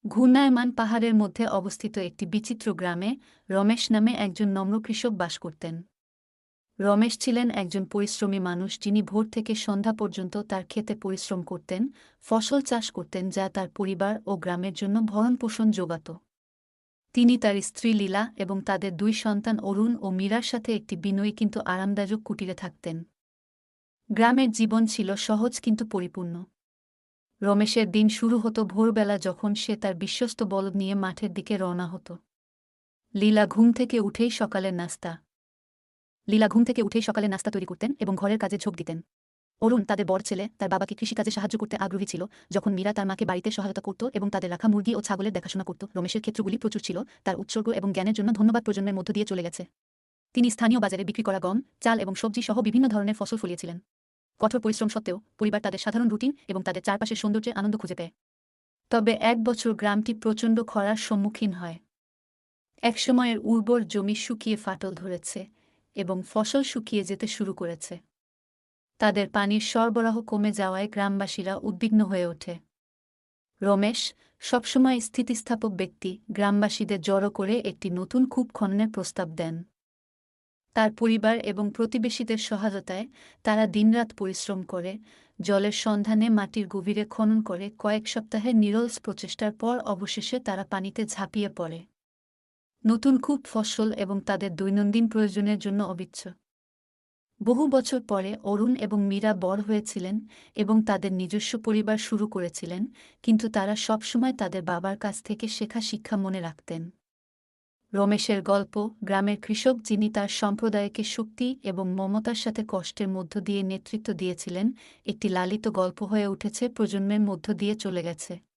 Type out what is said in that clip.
ঘূর্ণায়মান পাহাড়ের মধ্যে অবস্থিত একটি বিচিত্র গ্রামে রমেশ নামে একজন নম্র কৃষক বাস করতেন। রমেশ ছিলেন একজন পরিশ্রমী মানুষ, যিনি ভোর থেকে সন্ধ্যা পর্যন্ত তার ক্ষেতে পরিশ্রম করতেন, ফসল চাষ করতেন, যা তার পরিবার ও গ্রামের জন্য ভরণপোষণ যোগাত। তিনি তার স্ত্রী লীলা এবং তাদের দুই সন্তান অরুণ ও মীরার সাথে একটি বিনয়ী কিন্তু আরামদায়ক কুটিরে থাকতেন। গ্রামের জীবন ছিল সহজ কিন্তু পরিপূর্ণ। রমেশের দিন শুরু হতো ভোরবেলা, যখন সে তার বিশ্বস্ত বলদ নিয়ে মাঠের দিকে রওনা হতো। লীলা ঘুম থেকে উঠেই সকালে নাস্তা তৈরি করতেন এবং ঘরের কাজে ঝোঁক দিতেন। অরুণ, তাদের বড় ছেলে, তার বাবাকে কৃষিকাজে সাহায্য করতে আগ্রহী ছিল, যখন মীরা তার মাকে বাড়িতে সহায়তা করত এবং তাদের রাখা মুরগি ও ছাগলের দেখাশোনা করত। রমেশের ক্ষেত্রগুলি প্রচুর ছিল, তার উৎসর্গ এবং জ্ঞানের জন্য ধন্যবাদ প্রজন্মের মধ্য দিয়ে চলে গেছে। তিনি স্থানীয় বাজারে বিক্রি করা গম, চাল এবং সবজি সহ বিভিন্ন ধরনের ফসল ফলিয়েছিলেন। কঠোর পরিশ্রম সত্ত্বেও পরিবার তাদের সাধারণ রুটিন এবং তাদের চারপাশের সৌন্দর্যে আনন্দ খুঁজে পায়। তবে এক বছর গ্রামটি প্রচণ্ড খরার সম্মুখীন হয়। একসময়ের উর্বর জমি শুকিয়ে ফাটল ধরেছে এবং ফসল শুকিয়ে যেতে শুরু করেছে। তাদের পানির সরবরাহ কমে যাওয়ায় গ্রামবাসীরা উদ্বিগ্ন হয়ে ওঠে। রমেশ, সবসময় স্থিতিস্থাপক ব্যক্তি, গ্রামবাসীদের জড়ো করে একটি নতুন কূপ খননের প্রস্তাব দেন। তার পরিবার এবং প্রতিবেশীদের সহায়তায় তারা দিনরাত পরিশ্রম করে, জলের সন্ধানে মাটির গভীরে খনন করে। কয়েক সপ্তাহের নিরলস প্রচেষ্টার পর অবশেষে তারা পানিতে ঝাঁপিয়ে পড়ে। নতুন কূপ ফসল এবং তাদের দৈনন্দিন প্রয়োজনের জন্য অবিচ্ছ। বহু বছর পরে অরুণ এবং মীরা বড় হয়েছিলেন এবং তাদের নিজস্ব পরিবার শুরু করেছিলেন, কিন্তু তারা সবসময় তাদের বাবার কাছ থেকে শেখা শিক্ষা মনে রাখতেন। রমেশের গল্প, গ্রামের কৃষক যিনি তার সম্প্রদায়কে শক্তি এবং মমতার সাথে কষ্টের মধ্য দিয়ে নেতৃত্ব দিয়েছিলেন, একটি লালিত গল্প হয়ে উঠেছে, প্রজন্মের মধ্য দিয়ে চলে গেছে।